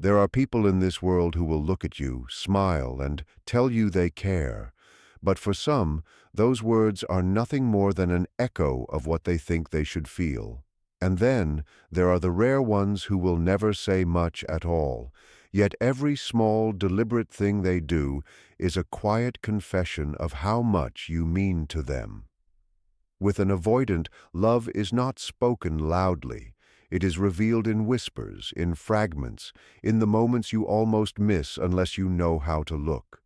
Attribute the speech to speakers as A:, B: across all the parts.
A: There are people in this world who will look at you, smile, and tell you they care. But for some, those words are nothing more than an echo of what they think they should feel. And then there are the rare ones who will never say much at all. Yet every small, deliberate thing they do is a quiet confession of how much you mean to them. With an avoidant, love is not spoken loudly. It is revealed in whispers, in fragments, in the moments you almost miss unless you know how to look.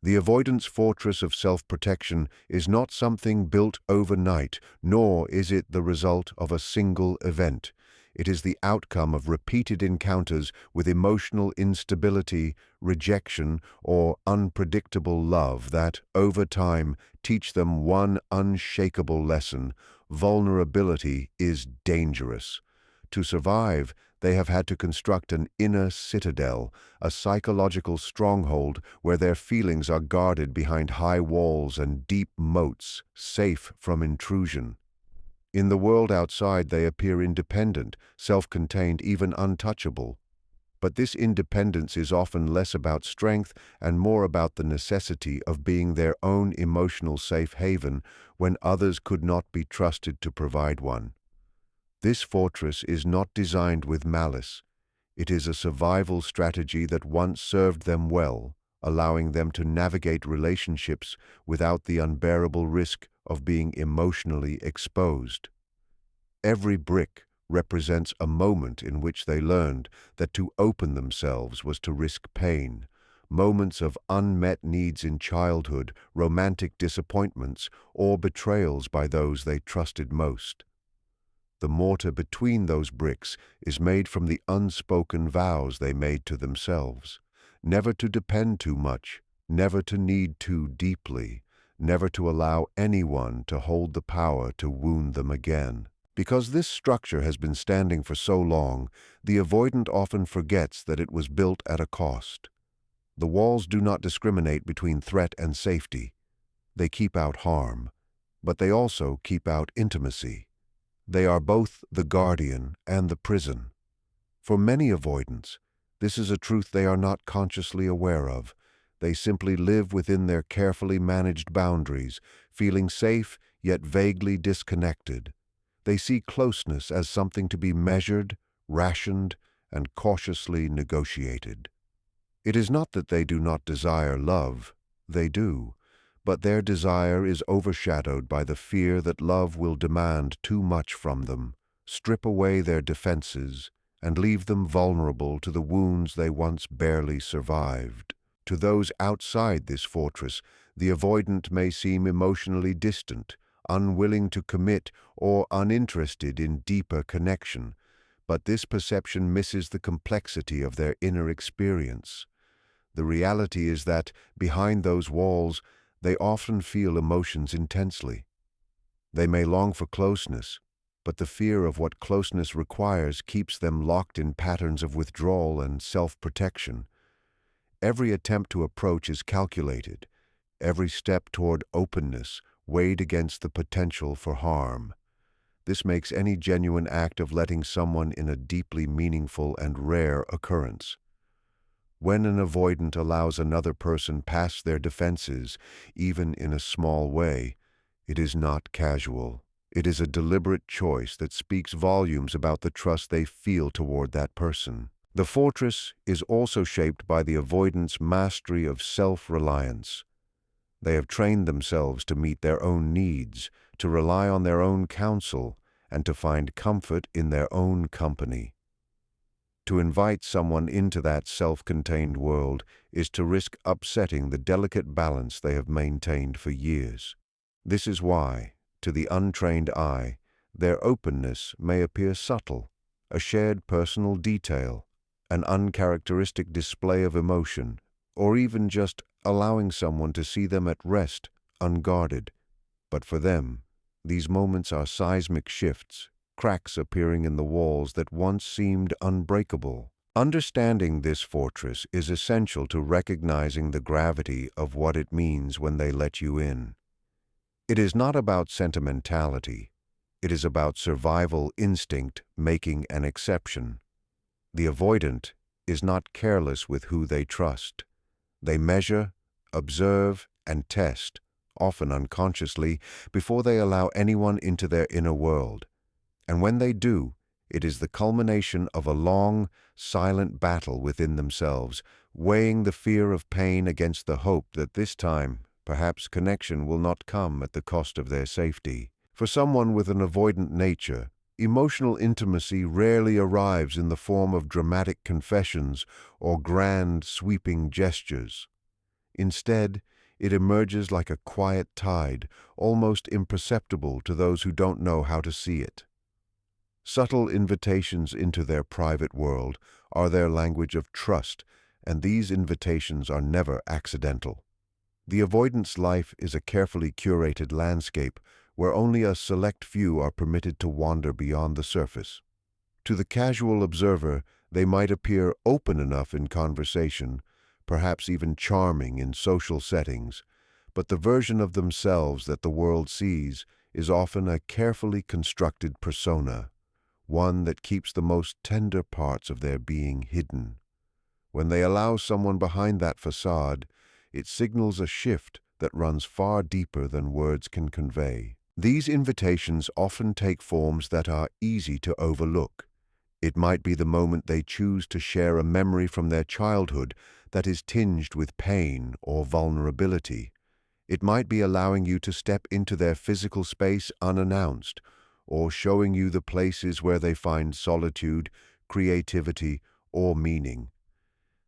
A: The avoidance fortress of self-protection is not something built overnight, nor is it the result of a single event. It is the outcome of repeated encounters with emotional instability, rejection, or unpredictable love that, over time, teach them one unshakable lesson: vulnerability is dangerous. To survive, they have had to construct an inner citadel, a psychological stronghold where their feelings are guarded behind high walls and deep moats, safe from intrusion. In the world outside, they appear independent, self-contained, even untouchable. But this independence is often less about strength and more about the necessity of being their own emotional safe haven when others could not be trusted to provide one. This fortress is not designed with malice. It is a survival strategy that once served them well, allowing them to navigate relationships without the unbearable risk of being emotionally exposed. Every brick represents a moment in which they learned that to open themselves was to risk pain, moments of unmet needs in childhood, romantic disappointments, or betrayals by those they trusted most. The mortar between those bricks is made from the unspoken vows they made to themselves: never to depend too much, never to need too deeply, never to allow anyone to hold the power to wound them again. Because this structure has been standing for so long, the avoidant often forgets that it was built at a cost. The walls do not discriminate between threat and safety. They keep out harm, but they also keep out intimacy. They are both the guardian and the prison. For many avoidants, this is a truth they are not consciously aware of. They simply live within their carefully managed boundaries, feeling safe yet vaguely disconnected. They see closeness as something to be measured, rationed, and cautiously negotiated. It is not that they do not desire love. They do. But their desire is overshadowed by the fear that love will demand too much from them, strip away their defenses, and leave them vulnerable to the wounds they once barely survived. To those outside this fortress, the avoidant may seem emotionally distant, unwilling to commit, or uninterested in deeper connection, but this perception misses the complexity of their inner experience. The reality is that, behind those walls, they often feel emotions intensely. They may long for closeness, but the fear of what closeness requires keeps them locked in patterns of withdrawal and self-protection. Every attempt to approach is calculated, every step toward openness weighed against the potential for harm. This makes any genuine act of letting someone in a deeply meaningful and rare occurrence. When an avoidant allows another person past their defenses, even in a small way, it is not casual. It is a deliberate choice that speaks volumes about the trust they feel toward that person. The fortress is also shaped by the avoidant's mastery of self-reliance. They have trained themselves to meet their own needs, to rely on their own counsel, and to find comfort in their own company. To invite someone into that self-contained world is to risk upsetting the delicate balance they have maintained for years. This is why, to the untrained eye, their openness may appear subtle, a shared personal detail, an uncharacteristic display of emotion, or even just allowing someone to see them at rest, unguarded. But for them, these moments are seismic shifts, cracks appearing in the walls that once seemed unbreakable. Understanding this fortress is essential to recognizing the gravity of what it means when they let you in. It is not about sentimentality. It is about survival instinct making an exception. The avoidant is not careless with who they trust. They measure, observe, and test, often unconsciously, before they allow anyone into their inner world. And when they do, it is the culmination of a long, silent battle within themselves, weighing the fear of pain against the hope that this time, perhaps connection will not come at the cost of their safety. For someone with an avoidant nature, emotional intimacy rarely arrives in the form of dramatic confessions or grand, sweeping gestures. Instead, it emerges like a quiet tide, almost imperceptible to those who don't know how to see it. Subtle invitations into their private world are their language of trust, and these invitations are never accidental. The avoidance life is a carefully curated landscape where only a select few are permitted to wander beyond the surface. To the casual observer, they might appear open enough in conversation, perhaps even charming in social settings, but the version of themselves that the world sees is often a carefully constructed persona, one that keeps the most tender parts of their being hidden. When they allow someone behind that facade, it signals a shift that runs far deeper than words can convey. These invitations often take forms that are easy to overlook. It might be the moment they choose to share a memory from their childhood that is tinged with pain or vulnerability. It might be allowing you to step into their physical space unannounced, or showing you the places where they find solitude, creativity, or meaning.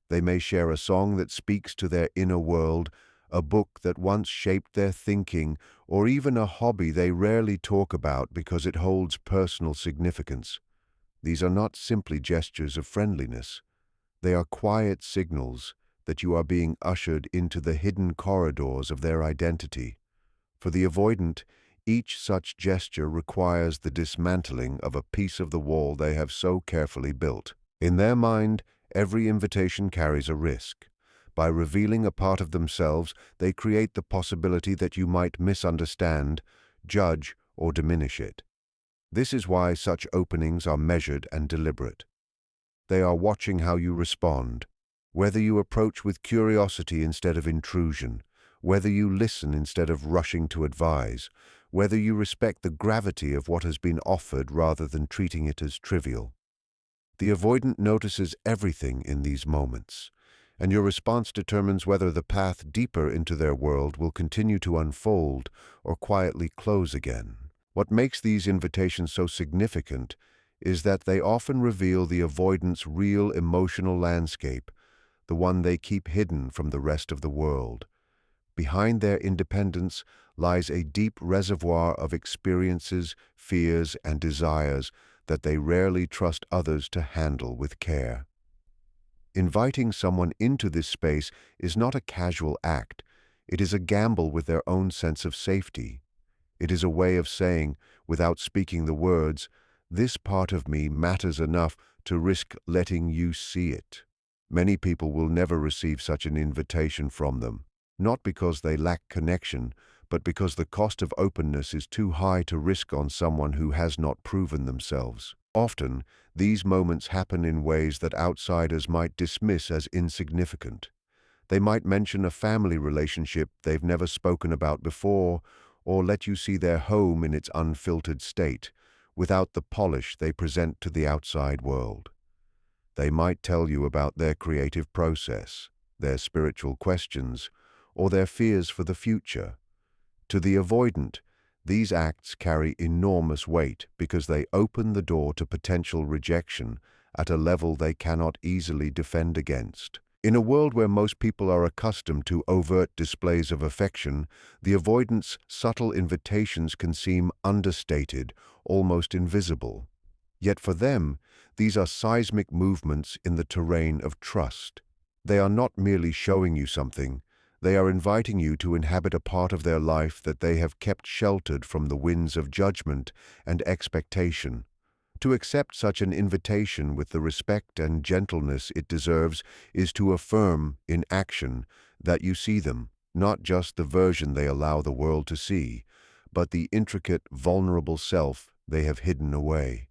A: They may share a song that speaks to their inner world, a book that once shaped their thinking, or even a hobby they rarely talk about because it holds personal significance. These are not simply gestures of friendliness. They are quiet signals that you are being ushered into the hidden corridors of their identity. For the avoidant, each such gesture requires the dismantling of a piece of the wall they have so carefully built. In their mind, every invitation carries a risk. By revealing a part of themselves, they create the possibility that you might misunderstand, judge, or diminish it. This is why such openings are measured and deliberate. They are watching how you respond, whether you approach with curiosity instead of intrusion, whether you listen instead of rushing to advise, whether you respect the gravity of what has been offered rather than treating it as trivial. The avoidant notices everything in these moments, and your response determines whether the path deeper into their world will continue to unfold or quietly close again. What makes these invitations so significant is that they often reveal the avoidant's real emotional landscape, the one they keep hidden from the rest of the world. Behind their independence lies a deep reservoir of experiences, fears, and desires that they rarely trust others to handle with care. Inviting someone into this space is not a casual act. It is a gamble with their own sense of safety. It is a way of saying, without speaking the words, "This part of me matters enough to risk letting you see it." Many people will never receive such an invitation from them, not because they lack connection, but because the cost of openness is too high to risk on someone who has not proven themselves. Often, these moments happen in ways that outsiders might dismiss as insignificant. They might mention a family relationship they've never spoken about before, or let you see their home in its unfiltered state, without the polish they present to the outside world. They might tell you about their creative process, their spiritual questions, or their fears for the future. To the avoidant, these acts carry enormous weight because they open the door to potential rejection at a level they cannot easily defend against. In a world where most people are accustomed to overt displays of affection, the avoidant's subtle invitations can seem understated, almost invisible. Yet for them, these are seismic movements in the terrain of trust. They are not merely showing you something, they are inviting you to inhabit a part of their life that they have kept sheltered from the winds of judgment and expectation. To accept such an invitation with the respect and gentleness it deserves is to affirm, in action, that you see them, not just the version they allow the world to see, but the intricate, vulnerable self they have hidden away.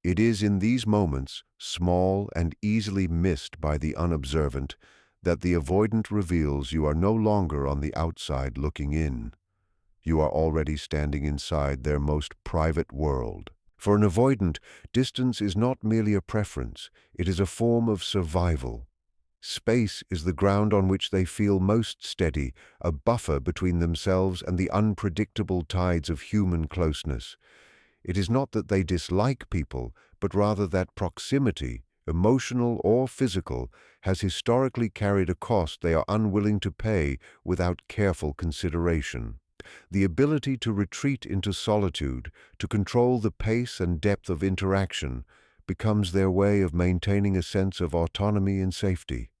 A: It is in these moments, small and easily missed by the unobservant, that the avoidant reveals you are no longer on the outside looking in. You are already standing inside their most private world. For an avoidant, distance is not merely a preference, it is a form of survival. Space is the ground on which they feel most steady, a buffer between themselves and the unpredictable tides of human closeness. It is not that they dislike people, but rather that proximity, emotional or physical, has historically carried a cost they are unwilling to pay without careful consideration. The ability to retreat into solitude, to control the pace and depth of interaction, becomes their way of maintaining a sense of autonomy and safety.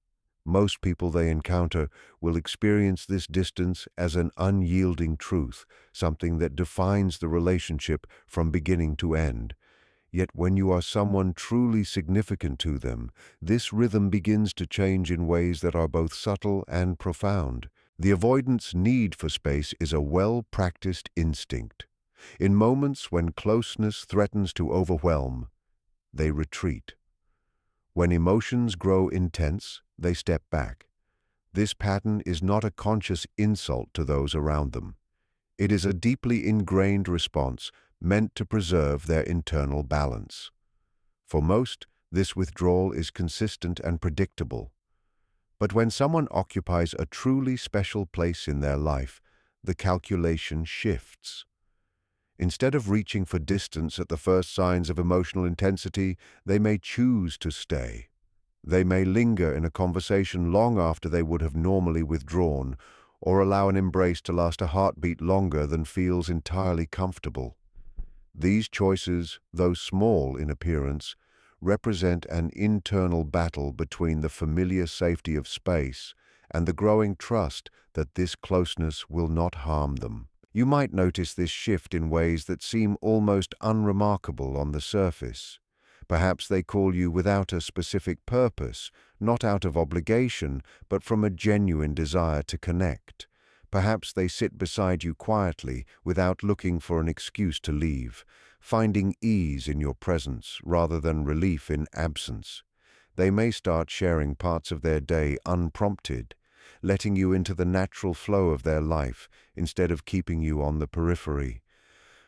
A: Most people they encounter will experience this distance as an unyielding truth, something that defines the relationship from beginning to end. Yet when you are someone truly significant to them, this rhythm begins to change in ways that are both subtle and profound. The avoidant's need for space is a well-practiced instinct. In moments when closeness threatens to overwhelm, they retreat. When emotions grow intense, they step back. This pattern is not a conscious insult to those around them. It is a deeply ingrained response meant to preserve their internal balance. For most, this withdrawal is consistent and predictable. But when someone occupies a truly special place in their life, the calculation shifts. Instead of reaching for distance at the first signs of emotional intensity, they may choose to stay. They may linger in a conversation long after they would have normally withdrawn, or allow an embrace to last a heartbeat longer than feels entirely comfortable. These choices, though small in appearance, represent an internal battle between the familiar safety of space and the growing trust that this closeness will not harm them. You might notice this shift in ways that seem almost unremarkable on the surface. Perhaps they call you without a specific purpose, not out of obligation, but from a genuine desire to connect. Perhaps they sit beside you quietly, without looking for an excuse to leave, finding ease in your presence rather than relief in absence. They may start sharing parts of their day unprompted, letting you into the natural flow of their life instead of keeping you on the periphery.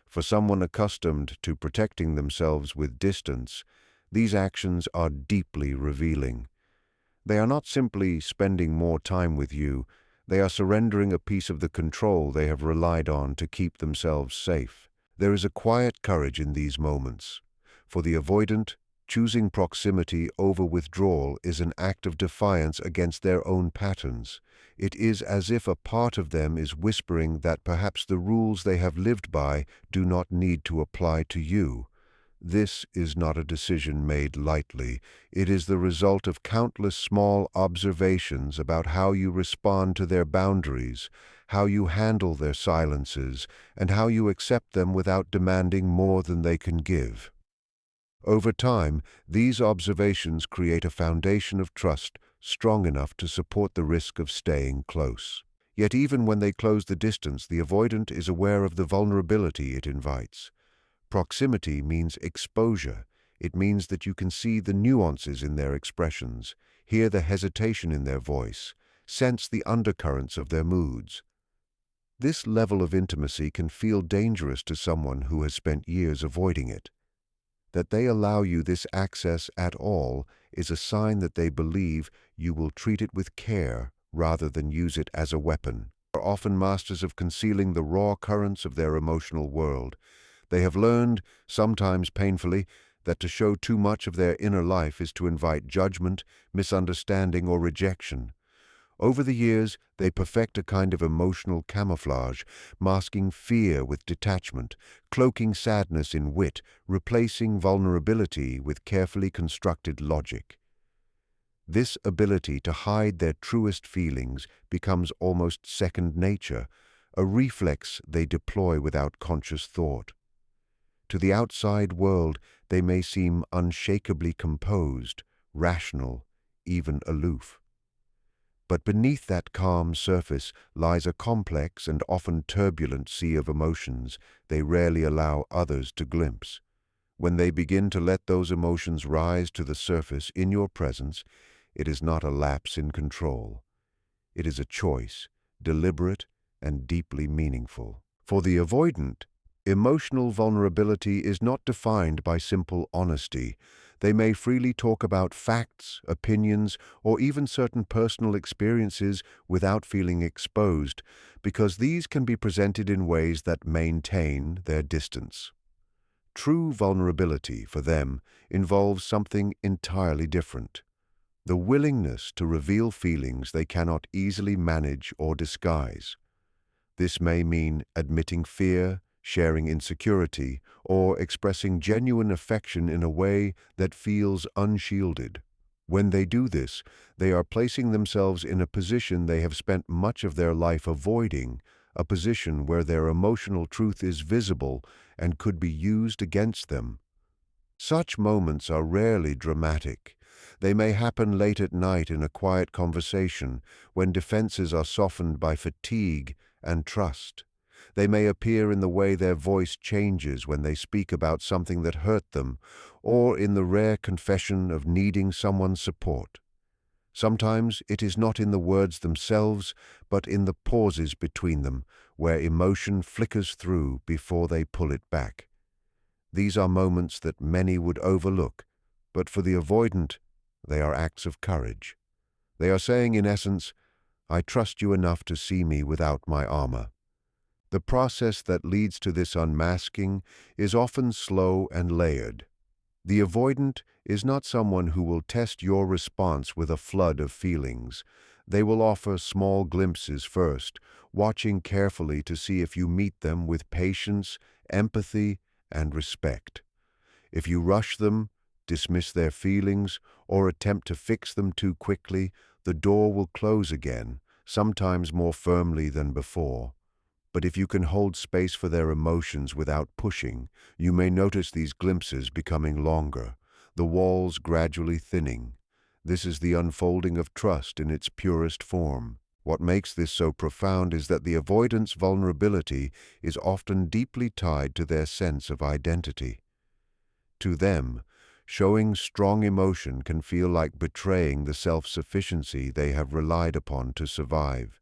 A: For someone accustomed to protecting themselves with distance, these actions are deeply revealing. They are not simply spending more time with you, they are surrendering a piece of the control they have relied on to keep themselves safe. There is a quiet courage in these moments. For the avoidant, choosing proximity over withdrawal is an act of defiance against their own patterns. It is as if a part of them is whispering that perhaps the rules they have lived by do not need to apply to you. This is not a decision made lightly. It is the result of countless small observations about how you respond to their boundaries, how you handle their silences, and how you accept them without demanding more than they can give. Over time, these observations create a foundation of trust strong enough to support the risk of staying close. Yet even when they close the distance, the avoidant is aware of the vulnerability it invites. Proximity means exposure. It means that you can see the nuances in their expressions, hear the hesitation in their voice, sense the undercurrents of their moods. This level of intimacy can feel dangerous to someone who has spent years avoiding it. That they allow you this access at all is a sign that they believe you will treat it with care rather than use it as a weapon. They are often masters of concealing the raw currents of their emotional world. They have learned, sometimes painfully, that to show too much of their inner life is to invite judgment, misunderstanding, or rejection. Over the years, they perfect a kind of emotional camouflage, masking fear with detachment, cloaking sadness in wit, replacing vulnerability with carefully constructed logic. This ability to hide their truest feelings becomes almost second nature, a reflex they deploy without conscious thought. To the outside world, they may seem unshakably composed, rational, even aloof. But beneath that calm surface lies a complex and often turbulent sea of emotions they rarely allow others to glimpse. When they begin to let those emotions rise to the surface in your presence, it is not a lapse in control. It is a choice, deliberate and deeply meaningful. For the avoidant, emotional vulnerability is not defined by simple honesty. They may freely talk about facts, opinions, or even certain personal experiences without feeling exposed, because these can be presented in ways that maintain their distance. True vulnerability, for them, involves something entirely different: the willingness to reveal feelings they cannot easily manage or disguise. This may mean admitting fear, sharing insecurity, or expressing genuine affection in a way that feels unshielded. When they do this, they are placing themselves in a position they have spent much of their life avoiding, a position where their emotional truth is visible and could be used against them. Such moments are rarely dramatic. They may happen late at night in a quiet conversation, when defenses are softened by fatigue and trust. They may appear in the way their voice changes when they speak about something that hurt them, or in the rare confession of needing someone's support. Sometimes it is not in the words themselves, but in the pauses between them, where emotion flickers through before they pull it back. These are moments that many would overlook, but for the avoidant, they are acts of courage. They are saying, in essence, "I trust you enough to see me without my armor." The process that leads to this unmasking is often slow and layered. The avoidant is not someone who will test your response with a flood of feelings. They will offer small glimpses first, watching carefully to see if you meet them with patience, empathy, and respect. If you rush them, dismiss their feelings, or attempt to fix them too quickly, the door will close again, sometimes more firmly than before. But if you can hold space for their emotions without pushing, you may notice these glimpses becoming longer, the walls gradually thinning. This is the unfolding of trust in its purest form. What makes this so profound is that the avoidant's vulnerability is often deeply tied to their sense of identity. To them, showing strong emotion can feel like betraying the self-sufficiency they have relied upon to survive.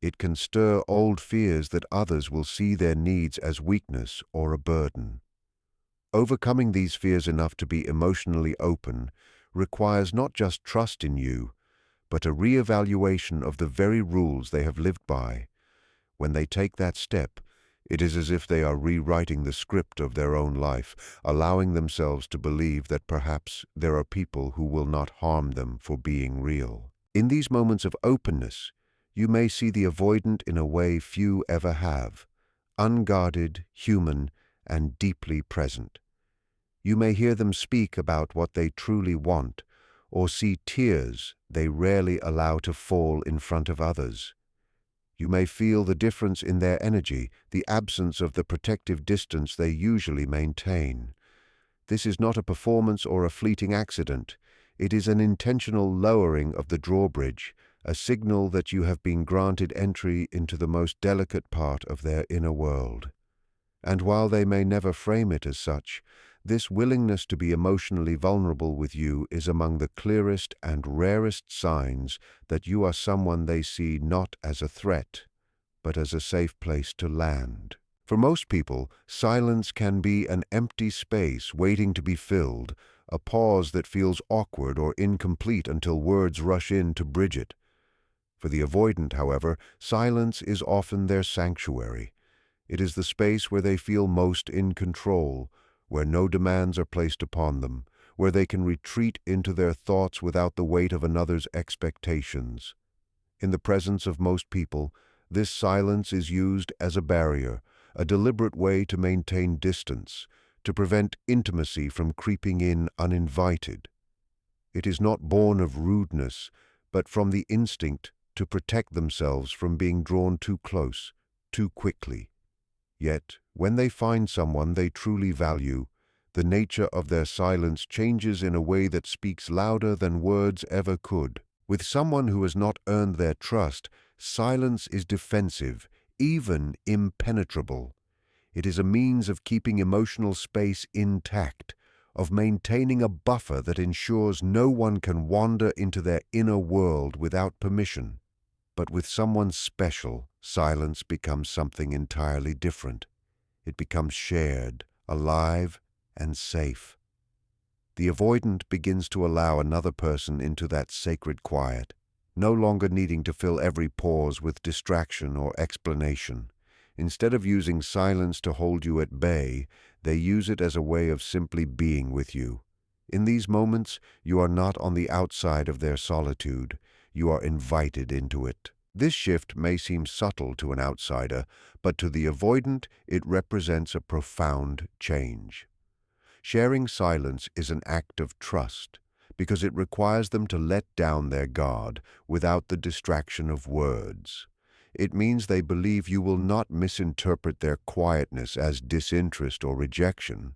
A: It can stir old fears that others will see their needs as weakness or a burden. Overcoming these fears enough to be emotionally open requires not just trust in you, but a re-evaluation of the very rules they have lived by. When they take that step, it is as if they are rewriting the script of their own life, allowing themselves to believe that perhaps there are people who will not harm them for being real. In these moments of openness, you may see the avoidant in a way few ever have: unguarded, human, and deeply present. You may hear them speak about what they truly want, or see tears they rarely allow to fall in front of others. You may feel the difference in their energy, the absence of the protective distance they usually maintain. This is not a performance or a fleeting accident. It is an intentional lowering of the drawbridge, a signal that you have been granted entry into the most delicate part of their inner world. And while they may never frame it as such, this willingness to be emotionally vulnerable with you is among the clearest and rarest signs that you are someone they see not as a threat, but as a safe place to land. For most people, silence can be an empty space waiting to be filled, a pause that feels awkward or incomplete until words rush in to bridge it. For the avoidant, however, silence is often their sanctuary. It is the space where they feel most in control, where no demands are placed upon them, where they can retreat into their thoughts without the weight of another's expectations. In the presence of most people, this silence is used as a barrier, a deliberate way to maintain distance, to prevent intimacy from creeping in uninvited. It is not born of rudeness, but from the instinct to protect themselves from being drawn too close, too quickly. Yet, when they find someone they truly value, the nature of their silence changes in a way that speaks louder than words ever could. With someone who has not earned their trust, silence is defensive, even impenetrable. It is a means of keeping emotional space intact, of maintaining a buffer that ensures no one can wander into their inner world without permission. But with someone special, silence becomes something entirely different. It becomes shared, alive, and safe. The avoidant begins to allow another person into that sacred quiet, no longer needing to fill every pause with distraction or explanation. Instead of using silence to hold you at bay, they use it as a way of simply being with you. In these moments, you are not on the outside of their solitude. You are invited into it. This shift may seem subtle to an outsider, but to the avoidant, it represents a profound change. Sharing silence is an act of trust, because it requires them to let down their guard without the distraction of words. It means they believe you will not misinterpret their quietness as disinterest or rejection.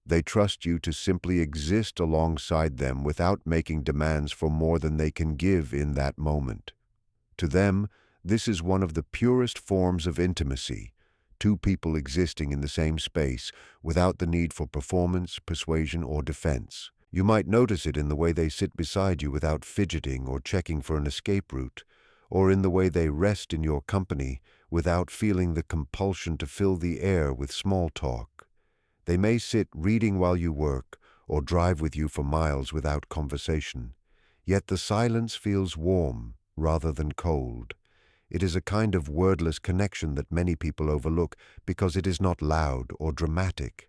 A: They trust you to simply exist alongside them without making demands for more than they can give in that moment. To them, this is one of the purest forms of intimacy, two people existing in the same space without the need for performance, persuasion, or defense. You might notice it in the way they sit beside you without fidgeting or checking for an escape route, or in the way they rest in your company without feeling the compulsion to fill the air with small talk. They may sit reading while you work, or drive with you for miles without conversation. Yet the silence feels warm rather than cold. It is a kind of wordless connection that many people overlook because it is not loud or dramatic.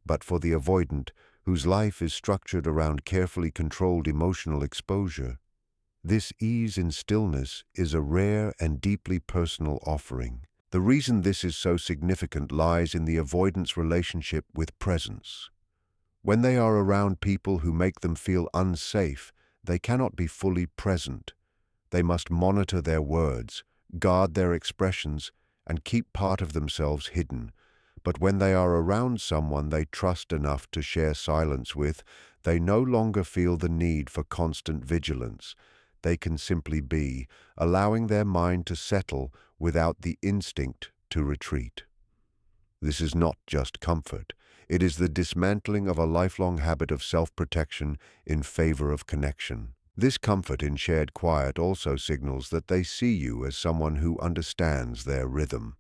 A: But for the avoidant, whose life is structured around carefully controlled emotional exposure, this ease in stillness is a rare and deeply personal offering. The reason this is so significant lies in the avoidant's relationship with presence. When they are around people who make them feel unsafe, they cannot be fully present. They must monitor their words, guard their expressions, and keep part of themselves hidden. But when they are around someone they trust enough to share silence with, they no longer feel the need for constant vigilance. They can simply be, allowing their mind to settle without the instinct to retreat. This is not just comfort. It is the dismantling of a lifelong habit of self-protection in favor of connection. This comfort in shared quiet also signals that they see you as someone who understands their rhythm.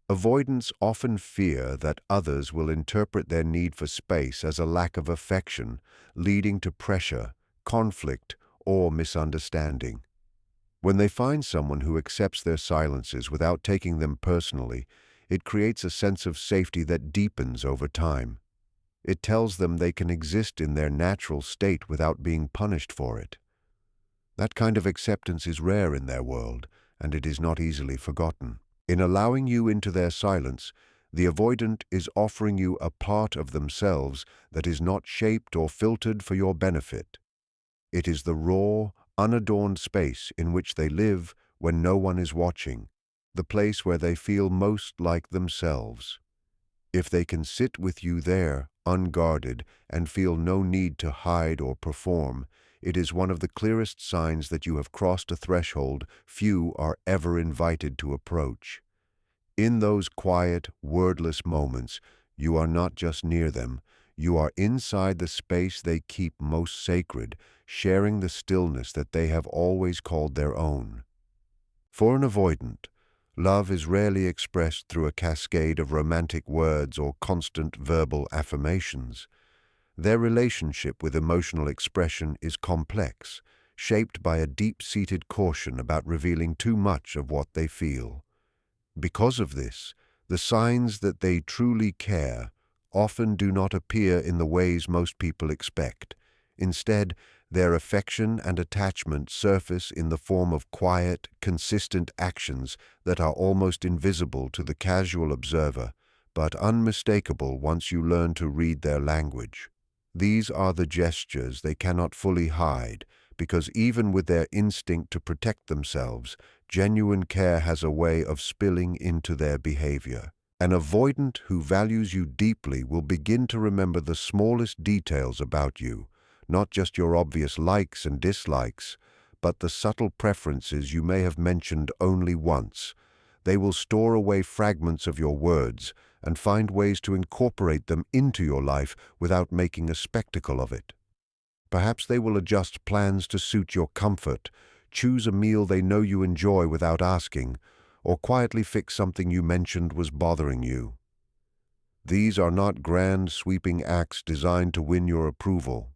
A: Avoidants often fear that others will interpret their need for space as a lack of affection, leading to pressure, conflict, or misunderstanding. When they find someone who accepts their silences without taking them personally, it creates a sense of safety that deepens over time. It tells them they can exist in their natural state without being punished for it. That kind of acceptance is rare in their world, and it is not easily forgotten. In allowing you into their silence, the avoidant is offering you a part of themselves that is not shaped or filtered for your benefit. It is the raw, unadorned space in which they live when no one is watching, the place where they feel most like themselves. If they can sit with you there, unguarded, and feel no need to hide or perform, it is one of the clearest signs that you have crossed a threshold few are ever invited to approach. In those quiet, wordless moments, you are not just near them, you are inside the space they keep most sacred, sharing the stillness that they have always called their own. For an avoidant, love is rarely expressed through a cascade of romantic words or constant verbal affirmations. Their relationship with emotional expression is complex, shaped by a deep-seated caution about revealing too much of what they feel. Because of this, the signs that they truly care often do not appear in the ways most people expect. Instead, their affection and attachment surface in the form of quiet, consistent actions that are almost invisible to the casual observer, but unmistakable once you learn to read their language. These are the gestures they cannot fully hide, because even with their instinct to protect themselves, genuine care has a way of spilling into their behavior. An avoidant who values you deeply will begin to remember the smallest details about you, not just your obvious likes and dislikes, but the subtle preferences you may have mentioned only once. They will store away fragments of your words, and find ways to incorporate them into your life without making a spectacle of it. Perhaps they will adjust plans to suit your comfort, choose a meal they know you enjoy without asking, or quietly fix something you mentioned was bothering you. These are not grand, sweeping acts designed to win your approval.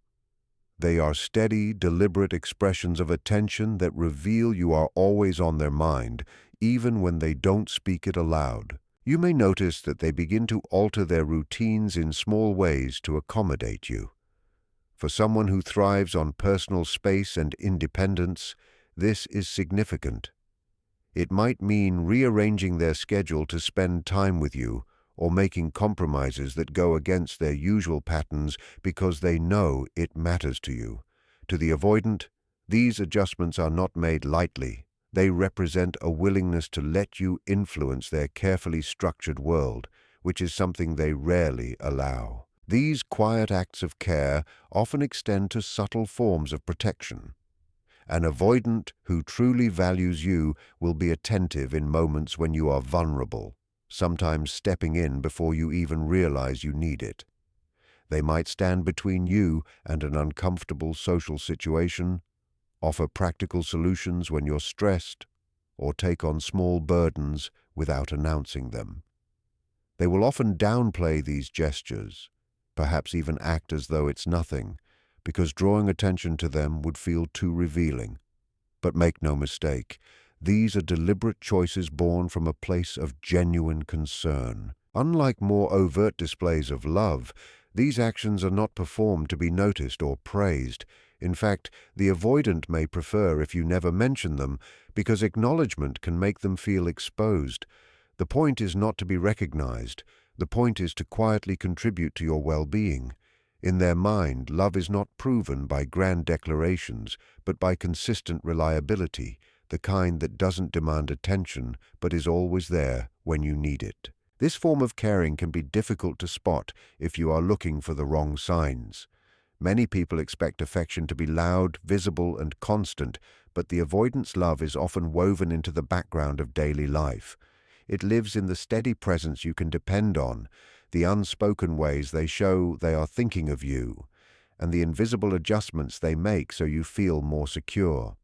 A: They are steady, deliberate expressions of attention that reveal you are always on their mind, even when they don't speak it aloud. You may notice that they begin to alter their routines in small ways to accommodate you. For someone who thrives on personal space and independence, this is significant. It might mean rearranging their schedule to spend time with you, or making compromises that go against their usual patterns because they know it matters to you. To the avoidant, these adjustments are not made lightly. They represent a willingness to let you influence their carefully structured world, which is something they rarely allow. These quiet acts of care often extend to subtle forms of protection. An avoidant who truly values you will be attentive in moments when you are vulnerable, sometimes stepping in before you even realize you need it. They might stand between you and an uncomfortable social situation, offer practical solutions when you're stressed, or take on small burdens without announcing them. They will often downplay these gestures, perhaps even act as though it's nothing, because drawing attention to them would feel too revealing. But make no mistake, these are deliberate choices born from a place of genuine concern. Unlike more overt displays of love, these actions are not performed to be noticed or praised. In fact, the avoidant may prefer if you never mention them, because acknowledgement can make them feel exposed. The point is not to be recognized. The point is to quietly contribute to your well-being. In their mind, love is not proven by grand declarations, but by consistent reliability, the kind that doesn't demand attention, but is always there when you need it. This form of caring can be difficult to spot if you are looking for the wrong signs. Many people expect affection to be loud, visible, and constant, but the avoidant's love is often woven into the background of daily life. It lives in the steady presence you can depend on, the unspoken ways they show they are thinking of you, and the invisible adjustments they make so you feel more secure.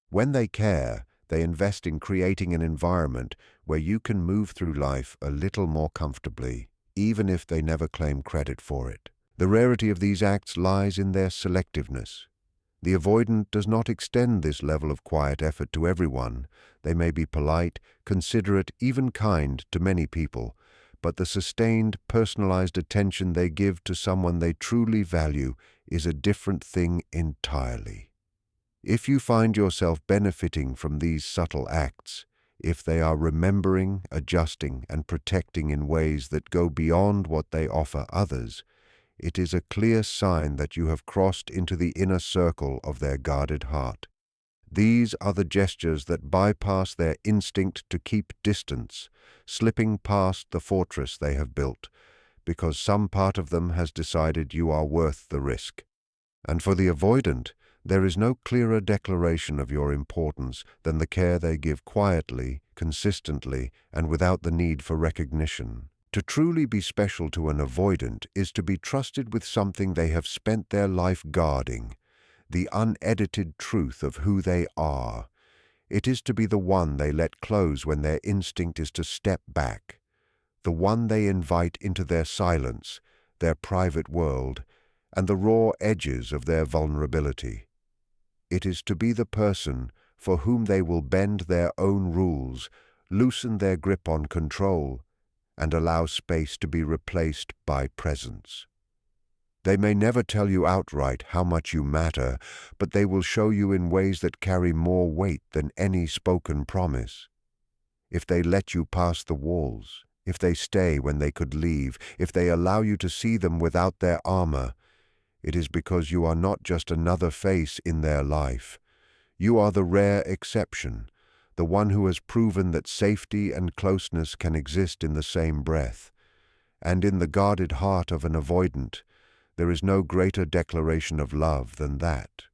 A: When they care, they invest in creating an environment where you can move through life a little more comfortably, even if they never claim credit for it. The rarity of these acts lies in their selectiveness. The avoidant does not extend this level of quiet effort to everyone. They may be polite, considerate, even kind to many people, but the sustained, personalized attention they give to someone they truly value is a different thing entirely. If you find yourself benefiting from these subtle acts, if they are remembering, adjusting, and protecting in ways that go beyond what they offer others, it is a clear sign that you have crossed into the inner circle of their guarded heart. These are the gestures that bypass their instinct to keep distance, slipping past the fortress they have built, because some part of them has decided you are worth the risk. And for the avoidant, there is no clearer declaration of your importance than the care they give quietly, consistently, and without the need for recognition. To truly be special to an avoidant is to be trusted with something they have spent their life guarding, the unedited truth of who they are. It is to be the one they let close when their instinct is to step back, the one they invite into their silence, their private world, and the raw edges of their vulnerability. It is to be the person for whom they will bend their own rules, loosen their grip on control, and allow space to be replaced by presence. They may never tell you outright how much you matter, but they will show you in ways that carry more weight than any spoken promise. If they let you pass the walls, if they stay when they could leave, if they allow you to see them without their armor, it is because you are not just another face in their life. You are the rare exception, the one who has proven that safety and closeness can exist in the same breath. And in the guarded heart of an avoidant, there is no greater declaration of love than that.